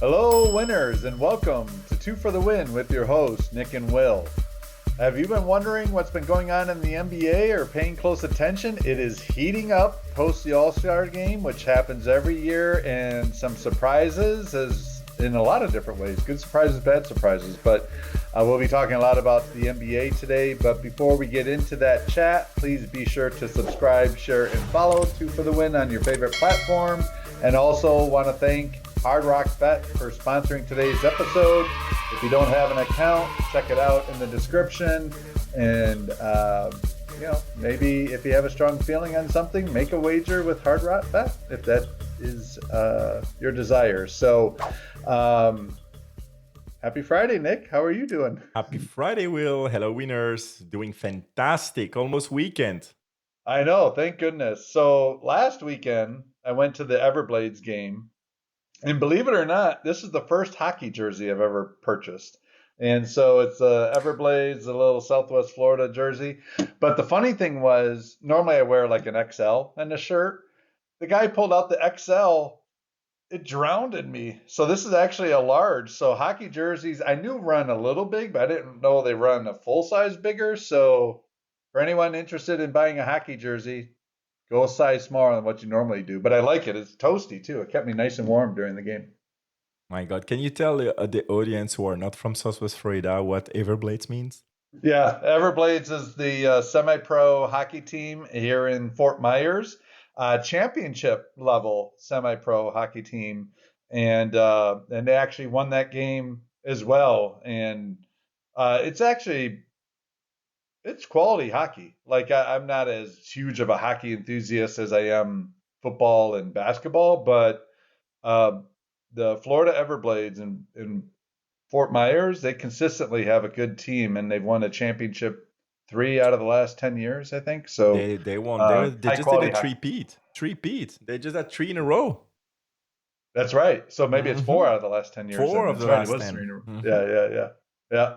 Hello, winners, and welcome to Two for the Win with your hosts, Nick and Will. Have you been wondering what's been going on in the NBA or paying close attention? It is heating up post the All-Star game, which happens every year, and some surprises as in a lot of different ways. Good surprises, bad surprises. But we'll be talking a lot about the NBA today. But before we get into that chat, please be sure to subscribe, share, and follow Two for the Win on your favorite platform. And also want to thank Hard Rock Bet for sponsoring today's episode. If you don't have an account, check it out in the description. And, maybe if you have a strong feeling on something, make a wager with Hard Rock Bet if that is your desire. So, happy Friday, Nick. How are you doing? Happy Friday, Will. Hello, winners. Doing fantastic. Almost weekend. I know, thank goodness. So last weekend, I went to the Everblades game. And believe it or not, this is the first hockey jersey I've ever purchased. And so it's Everblades, a little Southwest Florida jersey. But the funny thing was, normally I wear like an XL in a shirt. The guy pulled out the XL, it drowned in me. So this is actually a large. So hockey jerseys, I knew run a little big, but I didn't know they run a full size bigger. So for anyone interested in buying a hockey jersey, go a size smaller than what you normally do. But I like it. It's toasty too. It kept me nice and warm during the game. My God, can you tell the audience who are not from Southwest Florida what Everblades means? Yeah, Everblades is the semi-pro hockey team here in Fort Myers, championship level semi-pro hockey team, and they actually won that game as well. And it's actually it's quality hockey. Like I'm not as huge of a hockey enthusiast as I am football and basketball, but uh, the Florida Everblades in Fort Myers, they consistently have a good team, and they've won a championship 3 out of the last 10 years, I think. So They won. They high just did a quality hockey. three-peat. Three-peat. They just had three in a row. That's right. So maybe it's four hmm out of the last 10 years. Then Four of that's the right. It last was three 10. in a row. Mm-hmm. Yeah.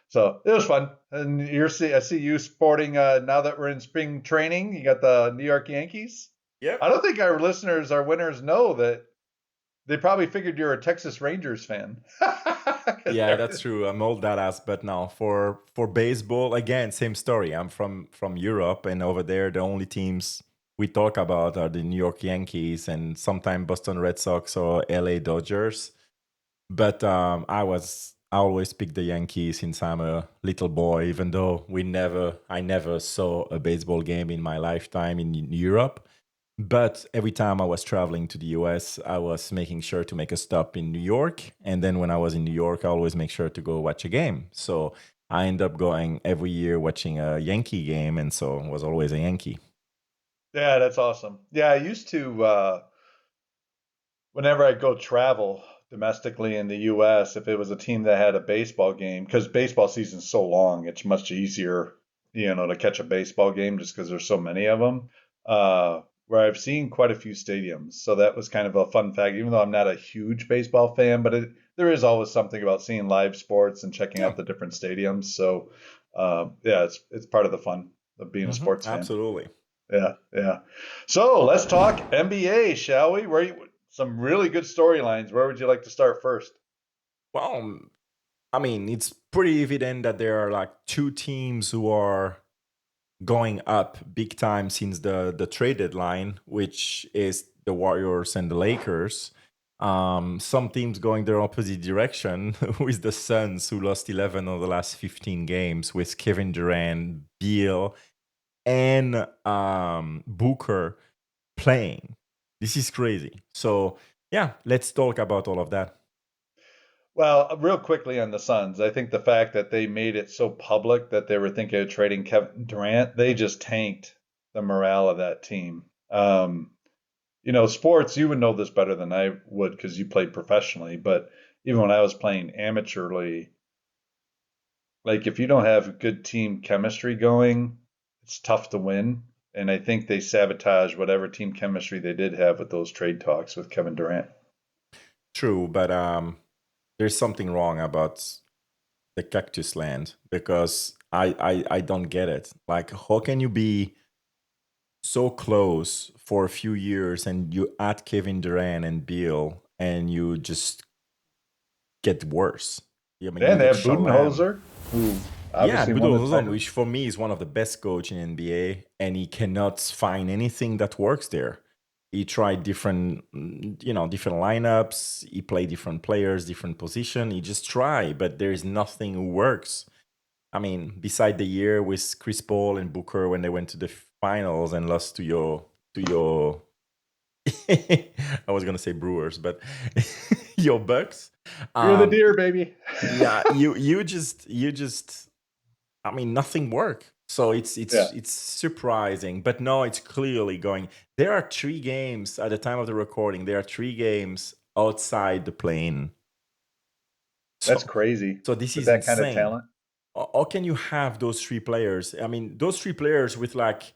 So it was fun. And I see you sporting now that we're in spring training. You got the New York Yankees. I Yep. don't think our listeners, our winners, know that they probably figured you're a Texas Rangers fan. Yeah, that's true. I'm old that ass, but now for baseball, again, same story. I'm from Europe, and over there, the only teams we talk about are the New York Yankees and sometimes Boston Red Sox or LA Dodgers. But I always pick the Yankees since I'm a little boy, even though I never saw a baseball game in my lifetime in Europe. But every time I was traveling to the US, I was making sure to make a stop in New York. And then when I was in New York, I always make sure to go watch a game. So I end up going every year watching a Yankee game. And so I was always a Yankee. Yeah, that's awesome. Yeah, I used to whenever I go travel domestically in the US, if it was a team that had a baseball game, because baseball season's so long, it's much easier, to catch a baseball game just because there's so many of them. Where I've seen quite a few stadiums. So that was kind of a fun fact, even though I'm not a huge baseball fan, but there is always something about seeing live sports and checking Yeah. out the different stadiums. So yeah, it's part of the fun of being a sports fan. Absolutely. Yeah. So let's talk NBA, shall we? Some really good storylines. Where would you like to start first? Well, I mean, it's pretty evident that there are like two teams who are going up big time since the trade deadline, which is the Warriors and the Lakers. Some teams going their opposite direction with the Suns, who lost 11 of the last 15 games with Kevin Durant, Beal, and Booker playing. This is crazy. So, yeah, let's talk about all of that. Well, real quickly on the Suns, I think the fact that they made it so public that they were thinking of trading Kevin Durant, they just tanked the morale of that team. Sports, you would know this better than I would because you played professionally, but even when I was playing amateurly, like if you don't have good team chemistry going, it's tough to win. And I think they sabotaged whatever team chemistry they did have with those trade talks with Kevin Durant. True, but there's something wrong about the cactus land because I don't get it. Like, how can you be so close for a few years and you add Kevin Durant and Beal and you just get worse. I mean, And you they get have Shalem. Budenholzer, who Yeah, obviously won the Budenholzer, title. which for me is one of the best coach in NBA, and he cannot find anything that works there. He tried different, different lineups. He played different players, different position. He just tried, but there is nothing who works. I mean, beside the year with Chris Paul and Booker when they went to the finals and lost to your I was gonna say Brewers, but your Bucks. You're the Um, deer, baby. yeah, you just I mean, nothing worked. So it's Yeah, it's it's surprising, but no, it's clearly going. There are 3 games at the time of the recording. There are 3 games outside the plane. that's So crazy so this with is that kind of insane. talent. How can you have those 3 players? I mean, those 3 players with like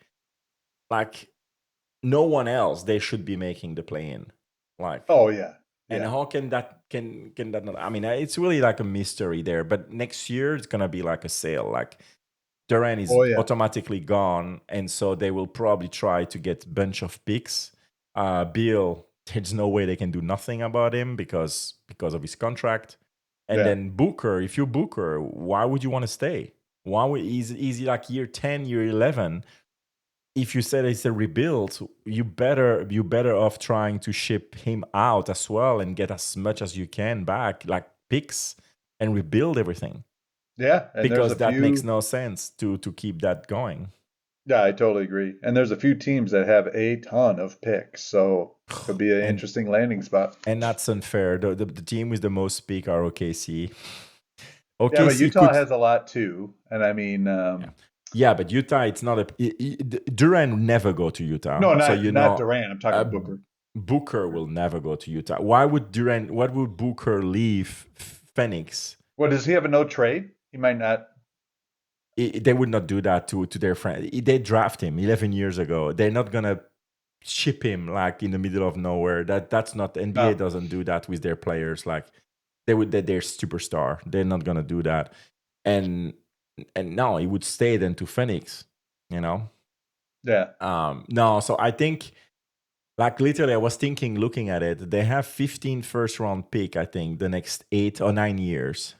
no one else, they should be making the play-in. Like, Oh yeah, and yeah. how can that not? I mean, it's really like a mystery there. But next year it's gonna be like a sale. Like Durant is Oh yeah, automatically gone, and so they will probably try to get a bunch of picks. Bill, there's no way they can do nothing about him because of his contract. And yeah. then Booker, if you're Booker, why would you want to stay? Why would is he like year 10, year 11? If you said it's a rebuild, you better off trying to ship him out as well and get as much as you can back, like picks, and rebuild everything Yeah, and there's a because that makes few. no sense to keep that going. Yeah, I totally agree. And there's a few teams that have a ton of picks, so could be an and interesting landing spot. and that's unfair. The team with the most pick are OKC. Yeah, but OKC Utah could, has a lot too. And I mean, yeah, yeah, but Utah, it's not Durant never go to Utah, no, so not Durant. I'm uh, talking Booker. Booker will never go to Utah. Why would Durant? What would Booker leave Phoenix? What does he have a no trade? He might not. They would not do that to their friend. They draft him 11 years ago. They're not gonna ship him like in the middle of nowhere. That's not, NBA No. doesn't do that with their players. Like they're superstar. They're not gonna do that. And no, he would stay then to Phoenix. You know. Yeah. No. So I think, like, literally, I was thinking, looking at it, they have 15 first round pick. I think the next 8 or 9 years.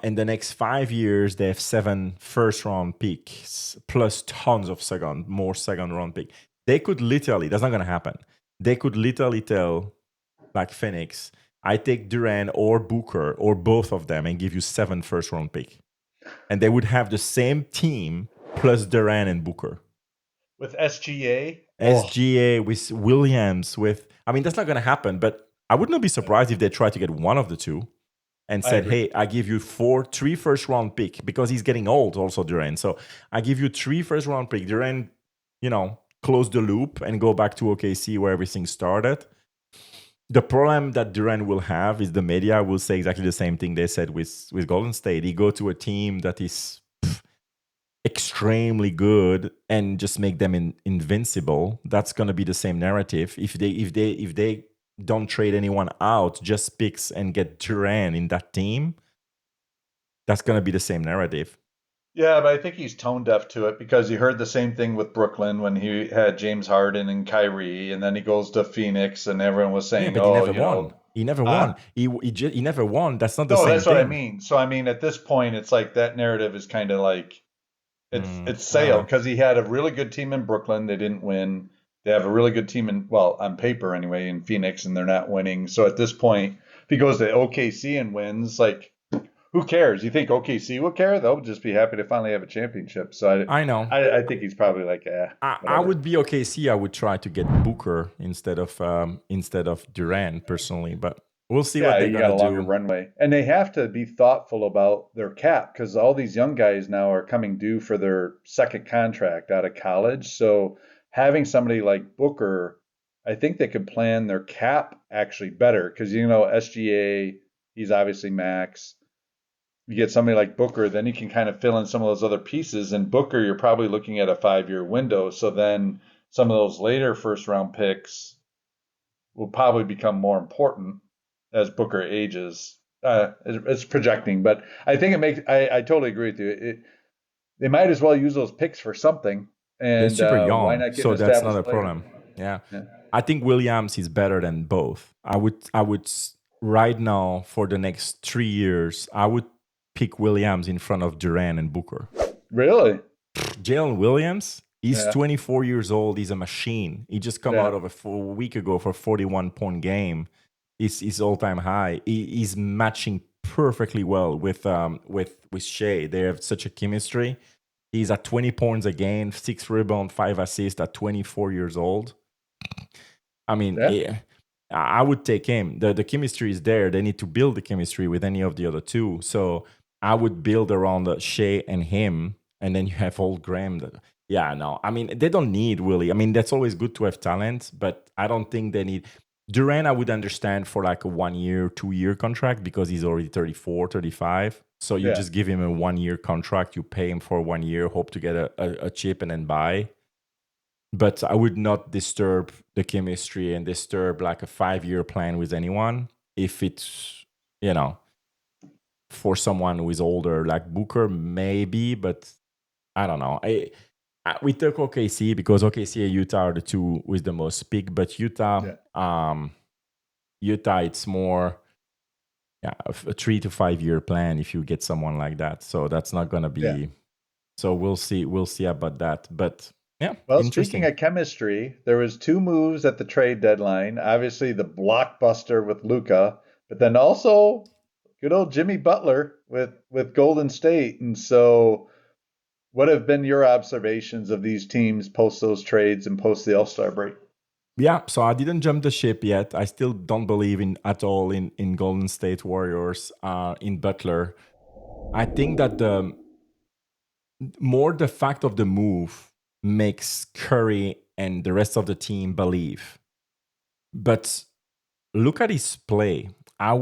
In the next 5 years, they have 7 first round picks plus tons of more second round pick. They could literally, that's not going to happen. They could literally tell, like Phoenix, I take Durant or Booker or both of them and give you 7 first round pick. And they would have the same team plus Durant and Booker. With SGA. SGA with Williams I mean, that's not going to happen, but I would not be surprised if they try to get one of the two and I said, agree. hey, I give you 3 first round pick because he's getting old also, Durant. So I give you 3 first round pick. Durant, close the loop and go back to OKC where everything started. The problem that Durant will have is the media will say exactly the same thing they said with Golden State. He go to a team that is extremely good and just make them invincible. That's going to be the same narrative. If they don't trade anyone out, just picks and get Durant in that team, that's going to be the same narrative. Yeah, but I think he's tone deaf to it because he heard the same thing with Brooklyn when he had James Harden and Kyrie, and then he goes to Phoenix, and everyone was Yeah, saying, but he "Oh, never won. He never huh?" won. He never won. That's not the No, same that's what I thing. mean. So I mean, at this point, it's like that narrative is kind of like it's I don't sailed know. because he had a really good team in Brooklyn. They didn't win. They have a really good team on paper anyway, in Phoenix, and they're not winning. So at this point, if he goes to OKC and wins, like who cares? You think OKC will care? They'll just be happy to finally have a championship. So I know. I think he's probably like, I whatever. would be OKC. I would try to get Booker instead of Durant personally, but we'll see what Yeah, they're you got gonna a longer do. runway. And they have to be thoughtful about their cap because all these young guys now are coming due for their second contract out of college. So having somebody like Booker, I think they could plan their cap actually better because SGA, he's obviously max. You get somebody like Booker, then you can kind of fill in some of those other pieces. And Booker, you're probably looking at a 5-year window. So then some of those later first round picks will probably become more important as Booker ages. It's projecting, but I think it makes. I totally agree with you. They might as well use those picks for something, They're and super why young, not get an so that's not established a player? problem. Yeah, Yeah. I think Williams is better than both. I would right now for the next 3 years, I would pick Williams in front of Durant and Booker. Really? Jalen Williams, he's Yeah. 24 years old. He's a machine. He just come Yeah. out of a week ago for 41-point game. It's his all-time high. He's matching perfectly well with Shea. They have such a chemistry. He's at 20 points a game, 6 rebounds, 5 assists at 24 years old. I mean, Yeah. I would take him. The chemistry is there. They need to build the chemistry with any of the other two. So I would build around Shea and him, and then you have old Graham. Yeah, no. I mean, they don't need Willie. I mean, that's always good to have talent, but I don't think they need. Durant, I would understand for like a 1 year, 2 year contract because he's already 34, 35. So you Yeah. just give him a 1 year contract, you pay him for 1 year, hope to get a chip and then buy. But I would not disturb the chemistry and disturb like a 5 year plan with anyone if it's, for someone who is older, like Booker, maybe, but I don't know. We took OKC because OKC and Utah are the two with the most pick, but Utah, it's more a 3 to 5 year plan if you get someone like that. So that's not gonna be. Yeah. So we'll see about that, but. Yeah. Well, speaking of chemistry, there was 2 moves at the trade deadline. Obviously, the blockbuster with Luca, but then also good old Jimmy Butler with Golden State. And so, what have been your observations of these teams post those trades and post the All-Star break? Yeah, so I didn't jump the ship yet. I still don't believe at all in Golden State Warriors, in Butler. I think that the fact of the move makes Curry and the rest of the team believe. But look at his play. I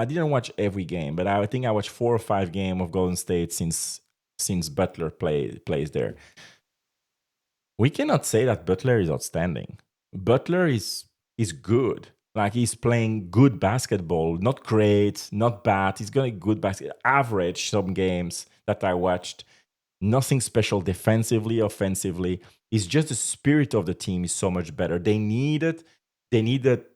didn't watch every game, but I think I watched 4 or 5 games of Golden State since Butler plays there. We cannot say that Butler is outstanding. Butler is good. Like, he's playing good basketball, not great, not bad. He's going good average some games that I watched. Nothing special defensively, offensively. It's just the spirit of the team is so much better. They needed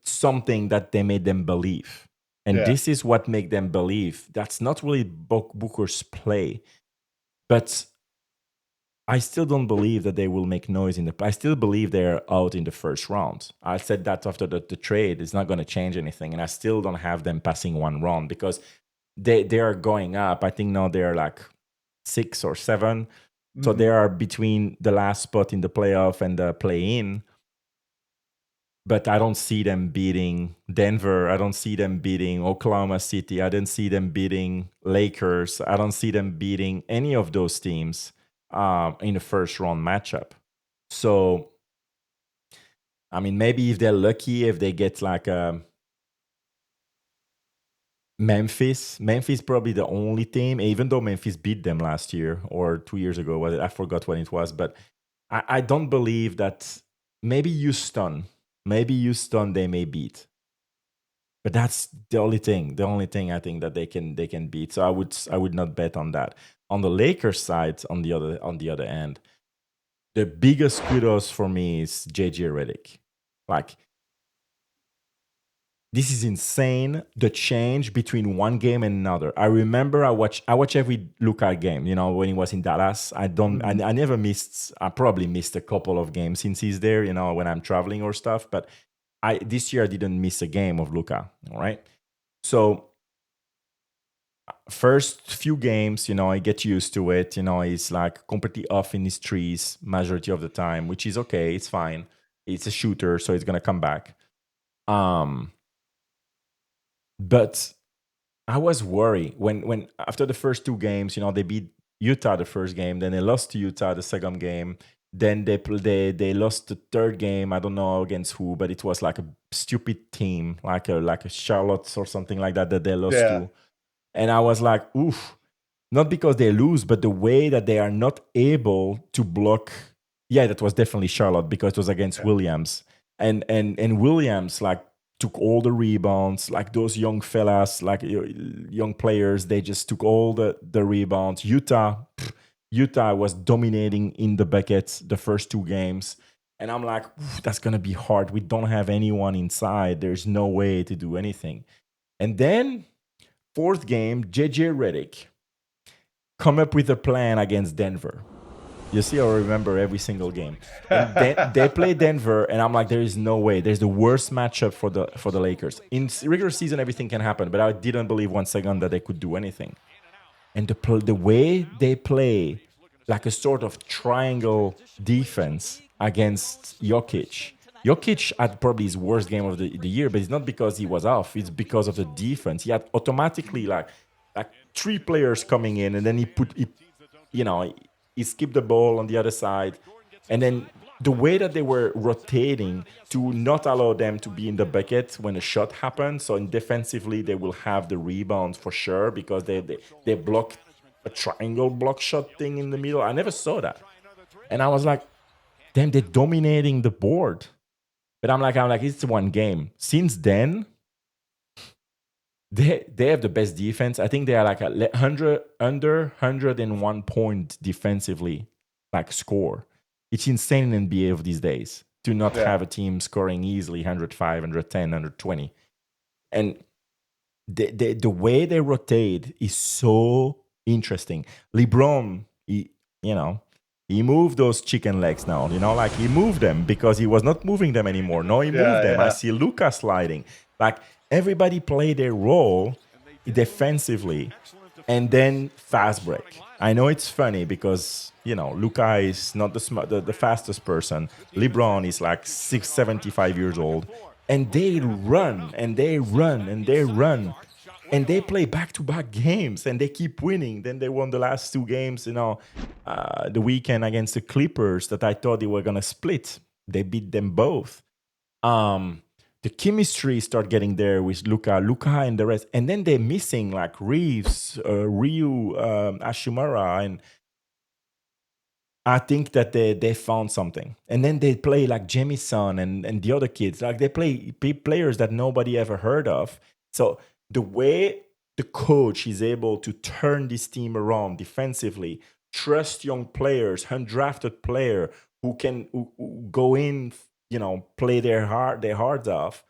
something that they made them believe. And this is what made them believe. That's not really Booker's play. But I still don't believe that they will make noise I still believe they're out in the first round. I said that after the trade. It's not going to change anything. And I still don't have them passing 1 round because they are going up. I think now they're like 6 or 7. Mm-hmm. So they are between the last spot in the playoff and the play-in. But I don't see them beating Denver. I don't see them beating Oklahoma City. I don't see them beating Lakers. I don't see them beating any of those teams in the first round matchup. So, I mean, maybe if they're lucky, if they get like Memphis probably the only team, even though Memphis beat them last year or 2 years ago. I forgot when it was, but I don't believe that. Maybe Houston they may beat. But that's the only thing I think that they can beat. So I would not bet on that. On the Lakers side, on the other end, the biggest kudos for me is JJ Redick. Like, this is insane, the change between one game and another. I remember I watch every Luka game, when he was in Dallas. I never missed, I probably missed a couple of games since he's there, when I'm traveling or stuff. But this year I didn't miss a game of Luka, all right? So first few games, I get used to it. He's like completely off in his trees majority of the time, which is okay. It's fine. It's a shooter, so it's going to come back. But I was worried when after the first 2 games, they beat Utah the first game, then they lost to Utah the second game, then they lost the third game. I don't know against who, but it was like a stupid team, like a Charlotte or something like that they lost to, and I was like, oof, not because they lose, but the way that they are not able to block. Yeah, that was definitely Charlotte because it was against Williams, and Williams like took all the rebounds, like those young fellas, like young players, they just took all the rebounds. Utah was dominating in the buckets the first 2 games. And I'm like, that's going to be hard. We don't have anyone inside. There's no way to do anything. And then fourth game, JJ Redick come up with a plan against Denver. You see, I remember every single game. And then they play Denver, and I'm like, there is no way. There's the worst matchup for the Lakers. In regular season, everything can happen, but I didn't believe 1 second that they could do anything. And the way they play, like a sort of triangle defense against Jokic. Jokic had probably his worst game of the year, but it's not because he was off. It's because of the defense. He had automatically like 3 players coming in, and then he skipped the ball on the other side. And then the way that they were rotating to not allow them to be in the bucket when a shot happens. So defensively, they will have the rebound for sure because they block a triangle block shot thing in the middle. I never saw that. And I was like, damn, they're dominating the board. But I'm like, it's one game. Since then, they have the best defense. I think they are like under 101 point defensively, like score. It's insane in NBA of these days to not have a team scoring easily 105, 110, 120. And the way they rotate is so interesting. LeBron, he moved those chicken legs now. Like he moved them because he was not moving them anymore. No, he moved them. I see Luka sliding. Like everybody play their role defensively and then fast break. I know it's funny because, Luka is not the fastest person. LeBron is like 675 years old. And they run and they run and they run. And they play back-to-back games and they keep winning. Then they won the last 2 games, the weekend against the Clippers that I thought they were going to split. They beat them both. The chemistry start getting there with Luka and the rest. And then they're missing like Reeves, Ryu, Ashimura. And I think that they found something. And then they play like Jamison and the other kids. Like they play players that nobody ever heard of. So the way the coach is able to turn this team around defensively, trust young players, undrafted player who go in, play their hearts off,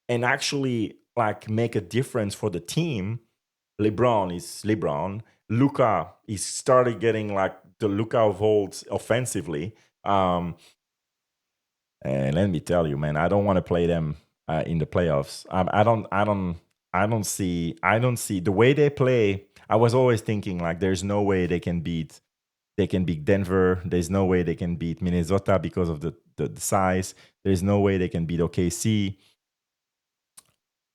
and actually like make a difference for the team. LeBron is LeBron. Luka is started getting like the Luka of old offensively. And let me tell you, man, I don't want to play them in the playoffs. I don't see the way they play. I was always thinking like there's no way they can beat Denver. There's no way they can beat Minnesota because of the size. There's no way they can beat OKC.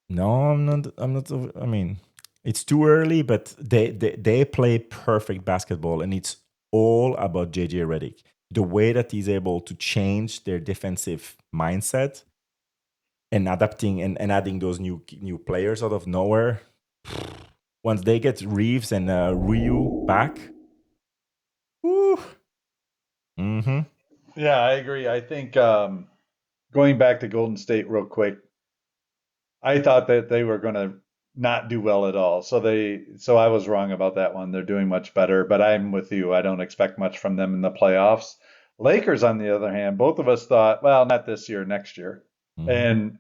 No, I'm not. I mean, it's too early, but they play perfect basketball, and it's all about JJ Redick. The way that he's able to change their defensive mindset and adapting and adding those new players out of nowhere. Once they get Reeves and Ryu back, woo. Mm-hmm. Yeah, I agree. I think going back to Golden State real quick, I thought that they were going to not do well at all. So I was wrong about that one. They're doing much better, but I'm with you. I don't expect much from them in the playoffs. Lakers, on the other hand, both of us thought, well, not this year, next year. Mm-hmm. And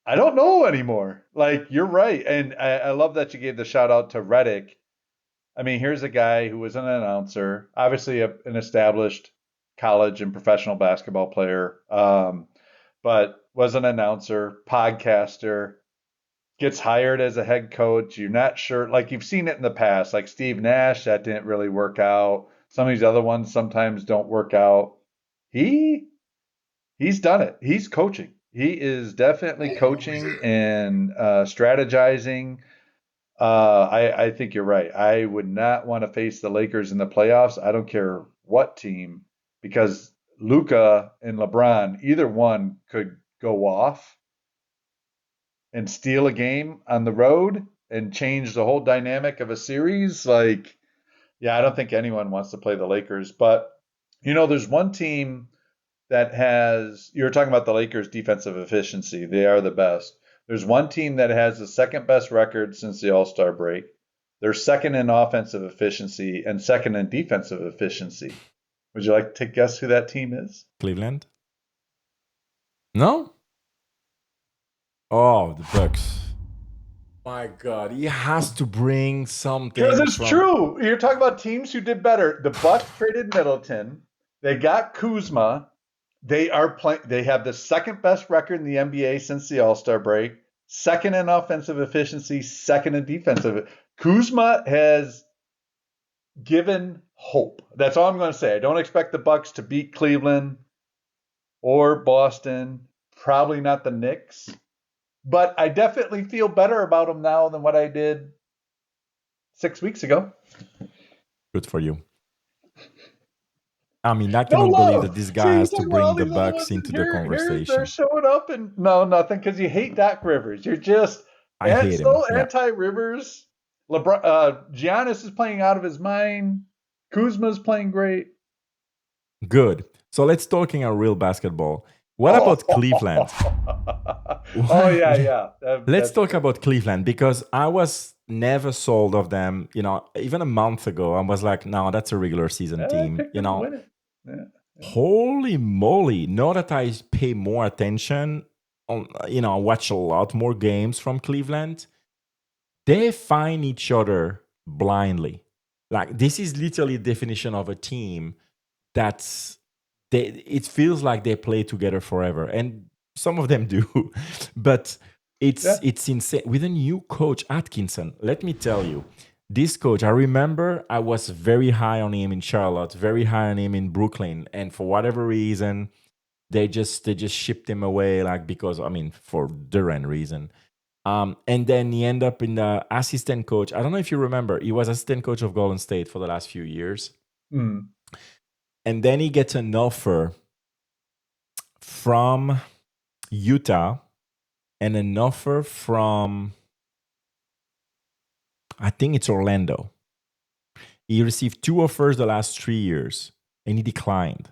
I don't know anymore. Like, you're right. And I love that you gave the shout out to Redick. I mean, here's a guy who was an announcer, obviously an established college and professional basketball player, but was an announcer, podcaster, gets hired as a head coach. You're not sure, like you've seen it in the past, like Steve Nash, that didn't really work out. Some of these other ones sometimes don't work out. He's done it. He's coaching. He is definitely coaching and strategizing. I think you're right. I would not want to face the Lakers in the playoffs. I don't care what team, because Luka and LeBron, either one could go off and steal a game on the road and change the whole dynamic of a series. Like, yeah, I don't think anyone wants to play the Lakers. But, there's one team that has, you were talking about the Lakers' defensive efficiency. They are the best. There's one team that has the second best record since the All-Star break. They're second in offensive efficiency and second in defensive efficiency. Would you like to guess who that team is? Cleveland? No? Oh, the Bucks. My God, he has to bring Because something it's from. true. You're talking about teams who did better. The Bucks traded Middleton. They got Kuzma. They are playing. They have the second best record in the NBA since the All-Star break. Second in offensive efficiency. Second in defensive. Kuzma has given hope. That's all I'm going to say. I don't expect the Bucks to beat Cleveland or Boston. Probably not the Knicks. But I definitely feel better about them now than what I did 6 weeks ago. Good for you. I mean, I No cannot believe that love. this See, guy you has to talk about all bring the these other Bucks ones, and into the here they're conversation. showing up, and no, nothing, because you hate Doc Rivers. You're just I hate him. so Yeah. anti-Rivers. LeBron, Giannis is playing out of his mind. Kuzma's playing great. Good. So let's talking a real basketball. What about Cleveland? Oh What? yeah. Let's That's talk true. about Cleveland because I was never sold of them. Even a month ago, I was like, no, that's a regular season I team. picked them to win it. Yeah. Holy moly. Now that I pay more attention I watch a lot more games from Cleveland, they find each other blindly. Like this is literally the definition of a team that's it feels like they play together forever. And some of them do. But Yeah. it's insane. With a new coach, Atkinson, let me tell you, this coach, I remember I was very high on him in Charlotte, very high on him in Brooklyn. And for whatever reason, they just shipped him away, like because for Duran reason. And then he ended up in the assistant coach. I don't know if you remember, he was assistant coach of Golden State for the last few years. Mm. And then he gets an offer from Utah and an offer from, I think it's Orlando. He received 2 offers the last 3 years and he declined.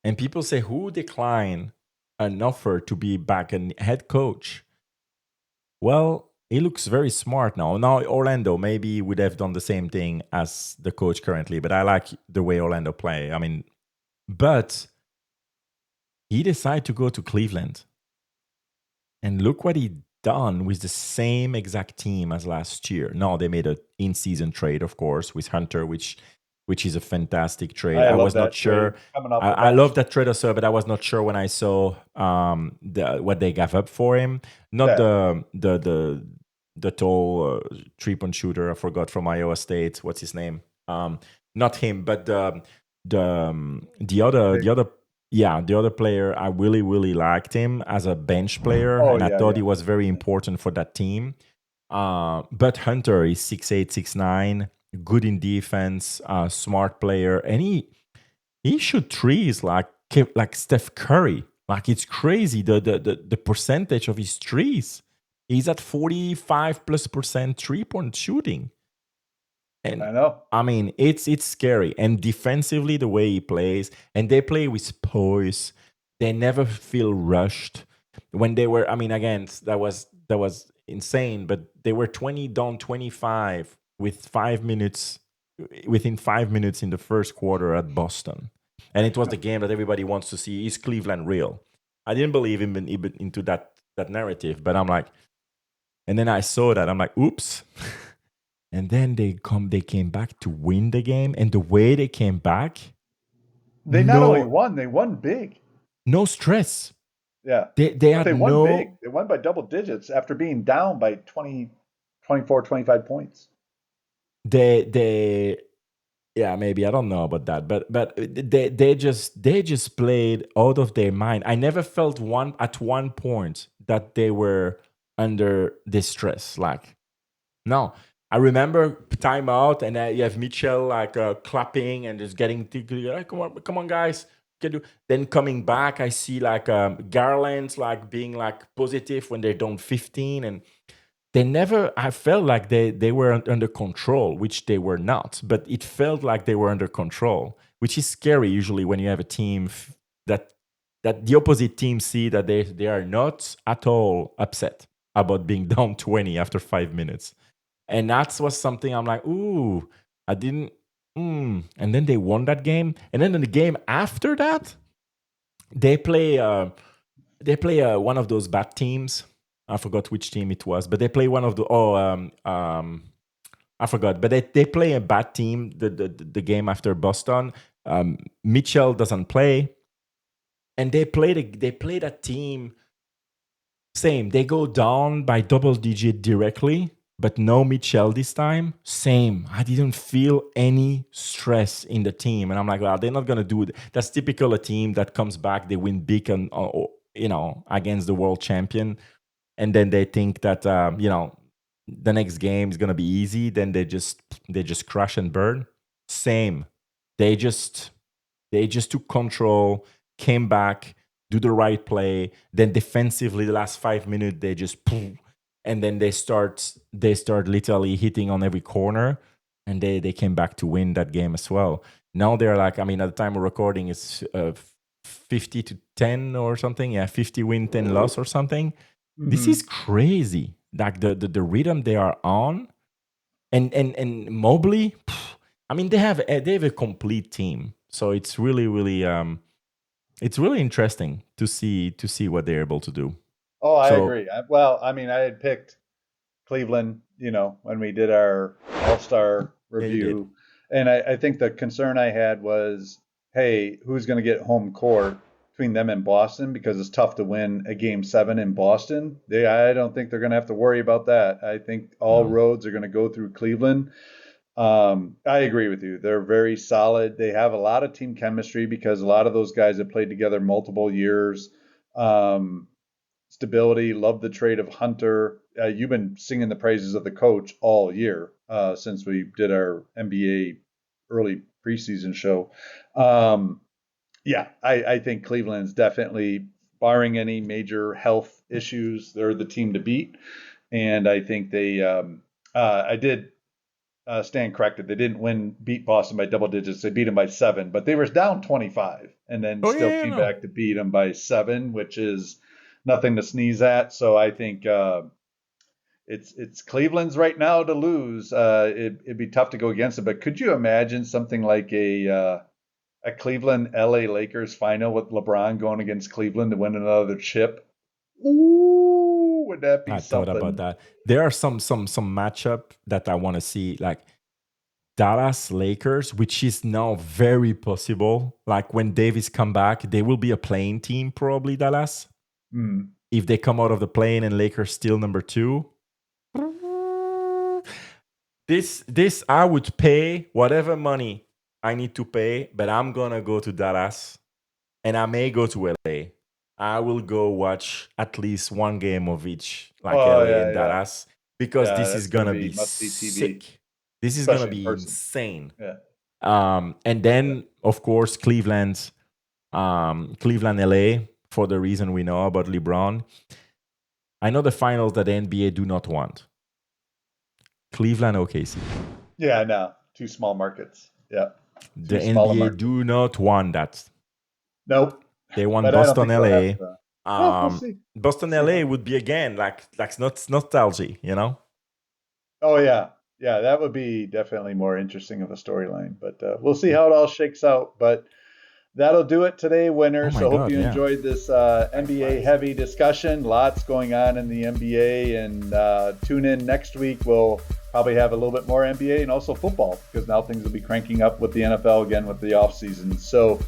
And people say, who declined an offer to be back a head coach? Well, he looks very smart now. Now, Orlando maybe would have done the same thing as the coach currently, but I like the way Orlando play. But he decided to go to Cleveland. And look what he done with the same exact team as last year. No, they made an in-season trade, of course, with Hunter, which is a fantastic trade. I love was not that sure. trade coming off I love that trade also, but I was not sure when I saw what they gave up for him. Not the tall 3-point shooter I forgot from Iowa State. What's his name? Not him, but the other player. I really really liked him as a bench player, and I thought he was very important for that team. But Hunter is 6'8", 6'9", good in defense, smart player, and he shoot threes like Steph Curry. Like it's crazy the percentage of his threes. He's at 45+% 3-point shooting. And I know. It's scary. And defensively, the way he plays, and they play with poise. They never feel rushed. When they were, again, that was insane. But they were 20 down 25 with 5 minutes, within 5 minutes in the first quarter at Boston. And it was the game that everybody wants to see. Is Cleveland real? I didn't believe into that narrative, but I'm like, and then I saw that. I'm like, oops. And then they came back to win the game. And the way they came back, They not only won, they won big. No stress. Yeah. They had won big. They won by double digits after being down by 20, 24, 25 points. Yeah, maybe I don't know about that, but they just played out of their mind. I never felt at one point that they were under distress. Like, no, I remember timeout, and you have Mitchell like clapping and just getting like, come on, guys. Then coming back, I see like Garland's like being like positive when they're down 15, and they never. I felt like they were under control, which they were not. But it felt like they were under control, which is scary usually when you have a team that the opposite team see that they are not at all upset about being down 20 after 5 minutes. And that was something I'm like, ooh, I didn't. And then they won that game. And then in the game after that, they play one of those bad teams. I forgot which team it was, but they play one of the I forgot, but they play a bad team the game after Boston. Mitchell doesn't play, and they play that team. Same, they go down by double digit directly, but no Mitchell this time. Same, I didn't feel any stress in the team, and I'm like, well, they're not gonna do it. That's typical a team that comes back, they win big and against the world champion, and then they think that the next game is gonna be easy. Then they just crash and burn. Same, they just took control, came back, do the right play. Then defensively, the last 5 minutes, they just boom, and then they start literally hitting on every corner, and they came back to win that game as well. Now they're like, I mean, at the time of recording, it's 50-10 or something. Yeah, 50 win, 10 loss or something. Mm-hmm. This is crazy. Like the rhythm they are on, and Mobley. I mean, they have a complete team. So it's really interesting to see what they're able to do. Oh, I agree. I had picked Cleveland, when we did our All-Star review. Yeah, and I think the concern I had was, hey, who's going to get home court between them and Boston? Because it's tough to win a Game 7 in Boston. I don't think they're going to have to worry about that. I think all roads are going to go through Cleveland. I agree with you. They're very solid. They have a lot of team chemistry because a lot of those guys have played together multiple years. Stability. Love the trade of Hunter. You've been singing the praises of the coach all year since we did our NBA early preseason show. I think Cleveland's definitely, barring any major health issues, they're the team to beat. And I think I did stand corrected. They didn't beat Boston by double digits. They beat them by 7, but they were down 25 and then came back to beat them by 7, which is nothing to sneeze at. So I think it's Cleveland's right now to lose. It'd be tough to go against it, but could you imagine something like a Cleveland LA Lakers final with LeBron going against Cleveland to win another chip? Ooh, would that be something? I thought about that. There are some matchup that I want to see, like Dallas Lakers, which is now very possible. Like when Davis come back, they will be a playing team, probably Dallas. If they come out of the plane and Lakers still number 2. This I would pay whatever money I need to pay, but I'm gonna go to Dallas, and I may go to LA. I will go watch at least one game of each, like LA and Dallas, because this is gonna be sick. This is gonna be insane. Yeah. And then of course Cleveland, LA, for the reason we know about LeBron. I know the finals that the NBA do not want. Cleveland, OKC. Yeah, no, 2 small markets. Yeah. The NBA do not want that. Nope. They want Boston, LA. We'll see. Boston, LA would be again like nostalgia, Oh yeah, that would be definitely more interesting of a storyline. But we'll see how it all shakes out. But that'll do it today, winners. Hope you enjoyed this NBA heavy discussion. Lots going on in the NBA, and tune in next week. We'll probably have a little bit more NBA and also football, because now things will be cranking up with the NFL again with the off season. So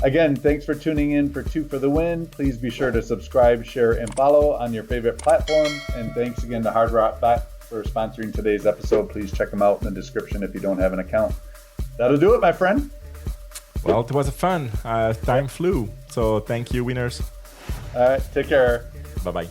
again, thanks for tuning in for 2 for the Win. Please be sure to subscribe, share, and follow on your favorite platform. And thanks again to Hard Rock Back for sponsoring today's episode. Please check them out in the description if you don't have an account. That'll do it, my friend. Well, it was fun. Time flew. So thank you, winners. All right. Take care. Bye-bye.